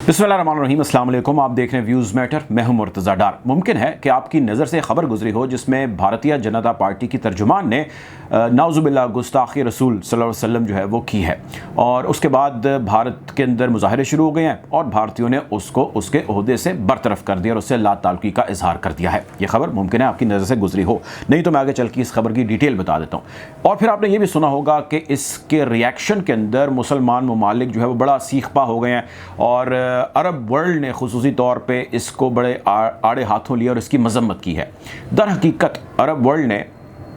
बिस्मिल्लाहिर्रहमानिर्रहीम, अस्सलाम वालेकुम। आप देख रहे हैं व्यूज़ मैटर। मैं हूं मुर्तज़ा डार। मुमकिन है कि आपकी नज़र से खबर गुजरी हो जिसमें भारतीय जनता पार्टी की तर्जुमान ने नाउज़ुबिल्लाह गुस्ताखी रसूल सल्लल्लाहु अलैहि वसल्लम जो है वो की है, और उसके बाद भारत के अंदर मुजाहरे शुरू हो गए हैं और भारतीयों ने उसको उसके ओहदे से बरतरफ कर दिया और उससे ला ताल्लुकी का इजहार कर दिया है। ये खबर मुमकिन है आपकी नज़र से गुजरी हो, नहीं तो मैं आगे चल के इस खबर की डिटेल बता देता हूँ। और फिर आपने ये भी सुना होगा कि इसके रिएक्शन के अंदर मुसलमान ममालिक जो है वो बड़ा सीखपा हो गए हैं और अरब वर्ल्ड ने खुसूसी तौर पे इसको बड़े आड़े हाथों लिया और इसकी मजम्मत की है। दर हकीकत अरब वर्ल्ड ने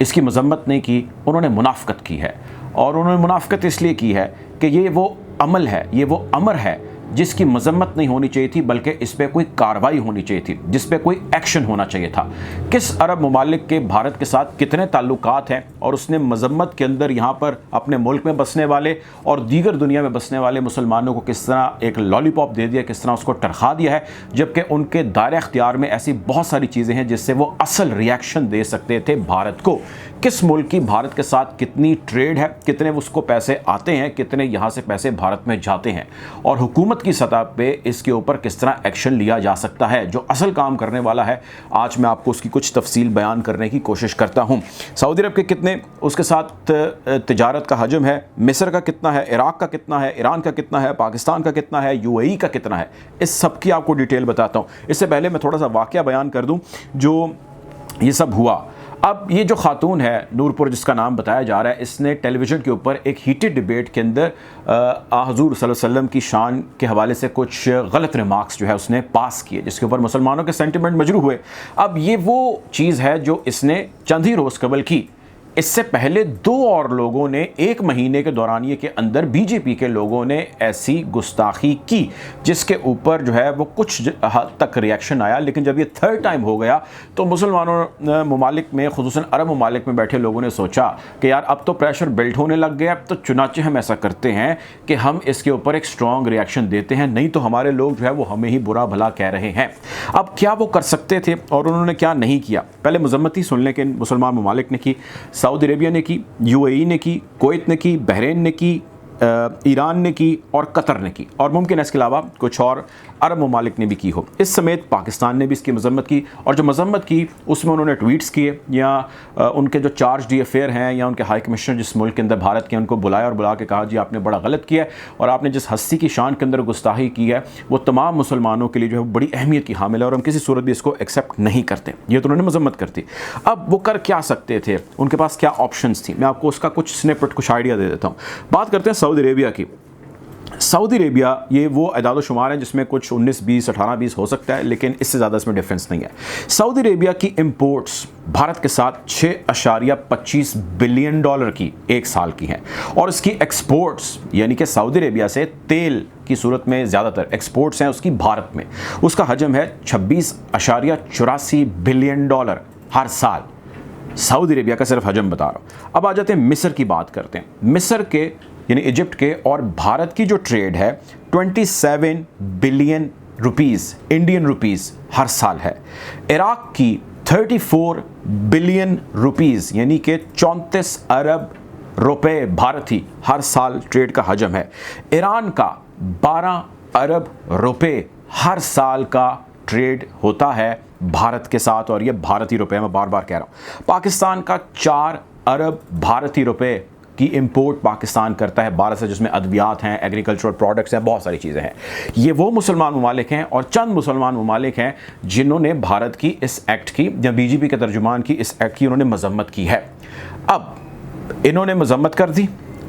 इसकी मजम्मत नहीं की, उन्होंने मुनाफ़कत की है। और उन्होंने मुनाफ़कत इसलिए की है कि ये वो अमल है, ये वो अमर है जिसकी मजम्मत नहीं होनी चाहिए थी, बल्कि इस पर कोई कार्रवाई होनी चाहिए थी, जिस पे कोई एक्शन होना चाहिए था। किस अरब ममालिक के भारत के साथ कितने ताल्लुकात हैं और उसने मजम्मत के अंदर यहाँ पर अपने मुल्क में बसने वाले और दीगर दुनिया में बसने वाले मुसलमानों को किस तरह एक लॉलीपॉप दे दिया, किस तरह उसको टरखा दिया है, जबकि उनके दायरे अख्तियार में ऐसी बहुत सारी चीज़ें हैं जिससे वो असल रिएक्शन दे सकते थे भारत को। किस मुल्क की भारत के साथ कितनी ट्रेड है, कितने उसको पैसे आते हैं, कितने यहाँ से पैसे भारत में जाते हैं, और हुकूमत की सतह पे इसके ऊपर किस तरह एक्शन लिया जा सकता है। जो असल काम करने वाला है, आज मैं आपको उसकी कुछ तफसील बयान करने की कोशिश करता हूँ। सऊदी अरब के कितने उसके साथ तिजारत का हजम है, मिस्र का कितना है, इराक का कितना है, ईरान का कितना है, पाकिस्तान का कितना है, यूएई का कितना है, इस सब की आपको डिटेल बताता हूँ। इससे पहले मैं थोड़ा सा वाक़या बयान कर दूँ जो ये सब हुआ। अब ये जो खातून है नूरपुर, जिसका नाम बताया जा रहा है, इसने टेलीविज़न के ऊपर एक हीटेड डिबेट के अंदर हुज़ूर सल्लल्लाहु अलैहि वसल्लम की शान के हवाले से कुछ गलत रिमार्क्स जो है उसने पास किए, जिसके ऊपर मुसलमानों के सेंटिमेंट मजरूह हुए। अब ये वो चीज़ है जो इसने चंद ही रोज़ कबल की। इससे पहले दो और लोगों ने एक महीने के दौरानिए के अंदर बीजेपी के लोगों ने ऐसी गुस्ताखी की जिसके ऊपर जो है वो कुछ हद तक रिएक्शन आया। लेकिन जब ये थर्ड टाइम हो गया तो मुसलमानों ममालिक में, खुसूसन अरब ममालिक में बैठे लोगों ने सोचा कि यार अब तो प्रेशर बिल्ड होने लग गया, तो चुनाचे हम ऐसा करते हैं कि हम इसके ऊपर एक स्ट्रॉन्ग रिएक्शन देते हैं, नहीं तो हमारे लोग जो है वो हमें ही बुरा भला कह रहे हैं। अब क्या वो कर सकते थे और उन्होंने क्या नहीं किया, पहले मजम्मत ही सुन लें कि मुसलमान ममालिक ने की। सऊदी अरेबिया ने की, यूएई ने की, कुवैत ने की, बहरीन ने की, ईरान ने की और कतर ने की, और मुमकिन है इसके अलावा कुछ और अरब ममालिक ने भी की हो। इस समेत पाकिस्तान ने भी इसकी मजम्मत की, और जो मजम्मत की उसमें उन्होंने ट्वीट्स किए या उनके जो चार्ज डी अफेयर हैं या उनके हाई कमिश्नर जिस मुल्क के अंदर भारत के, उनको बुलाया और बुला के कहा जी आपने बड़ा गलत किया है और आपने जिस हस्ती की शान के अंदर गुस्ताखी की है वो तमाम मुसलमानों के लिए जो है बड़ी अहमियत की हामिल है और हम किसी सूरत भी इसको एक्सेप्ट नहीं करते। ये तो उन्होंने मजम्मत कर दी। अब वो कर क्या सकते थे, उनके पास क्या ऑप्शंस थी, मैं आपको उसका कुछ स्निपेट, कुछ आइडिया दे देता हूँ। बात करते हैं सऊदी अरेबिया की। सऊदी अरेबिया ये वो अदाद शुमार है जिसमें कुछ 19, 20, 18, 20 हो सकता है, लेकिन इससे ज़्यादा इसमें डिफरेंस नहीं है। सऊदी अरेबिया की इंपोर्ट्स भारत के साथ 6.25 बिलियन डॉलर की एक साल की हैं, और इसकी एक्सपोर्ट्स यानी कि सऊदी अरेबिया से तेल की सूरत में ज़्यादातर एक्सपोर्ट्स हैं उसकी भारत में, उसका हजम है 26.84 बिलियन डॉलर हर साल। सऊदी अरेबिया का सिर्फ हजम बता रहा हूँ। अब आ जाते हैं मिस्र की बात करते हैं। मिस्र के यानी इजिप्ट के और भारत की जो ट्रेड है 27 बिलियन रुपीस, इंडियन रुपीस हर साल है। इराक की 34 बिलियन रुपीस यानी कि 34 अरब रुपए भारती हर साल ट्रेड का हजम है। ईरान का 12 अरब रुपए हर साल का ट्रेड होता है भारत के साथ, और ये भारतीय रुपए मैं बार बार कह रहा हूँ। पाकिस्तान का 4 अरब भारतीय रुपए की इंपोर्ट पाकिस्तान करता है भारत से, जिसमें अद्वियात हैं, एग्रीकल्चरल प्रोडक्ट्स हैं, बहुत सारी चीज़ें हैं। ये वो मुसलमान ममालिक हैं और चंद मुसलमान ममालिक हैं जिन्होंने भारत की इस एक्ट की, या बीजेपी के तर्जुमान की इस एक्ट की उन्होंने मजम्मत की है। अब इन्होंने मजम्मत कर दी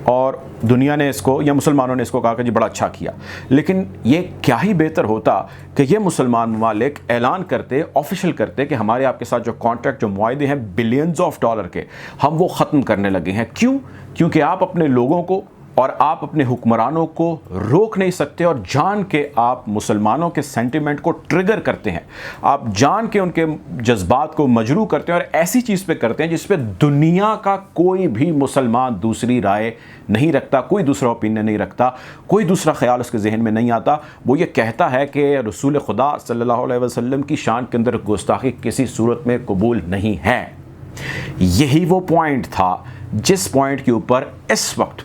और दुनिया ने इसको, या मुसलमानों ने इसको कहा कि जी बड़ा अच्छा किया, लेकिन ये क्या ही बेहतर होता कि ये मुसलमान ममालिक ऐलान करते, ऑफिशियल करते कि हमारे आपके साथ जो कॉन्ट्रैक्ट, जो मुआहदे हैं बिलियंस ऑफ डॉलर के, हम वो ख़त्म करने लगे हैं। क्यों? क्योंकि आप अपने लोगों को और आप अपने हुक्मरानों को रोक नहीं सकते, और जान के आप मुसलमानों के सेंटिमेंट को ट्रिगर करते हैं, आप जान के उनके जज्बात को मजरू करते हैं और ऐसी चीज़ पे करते हैं जिस पे दुनिया का कोई भी मुसलमान दूसरी राय नहीं रखता, कोई दूसरा ओपिनियन नहीं रखता, कोई दूसरा ख्याल उसके जहन में नहीं आता। वो ये कहता है कि रसूल खुदा सल्लल्लाहु अलैहि वसल्लम की शान के अंदर गुस्ताखी किसी सूरत में कबूल नहीं है। यही वो पॉइंट था जिस पॉइंट के ऊपर इस वक्त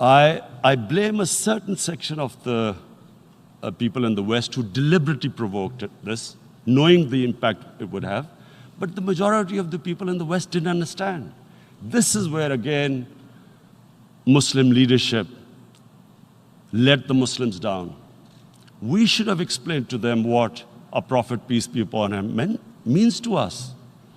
I blame a certain section of the people in the West who deliberately provoked this, knowing the impact it would have. But the majority of the people in the West didn't understand. This is where, again, Muslim leadership let the Muslims down. We should have explained to them what a prophet, peace be upon him, means to us.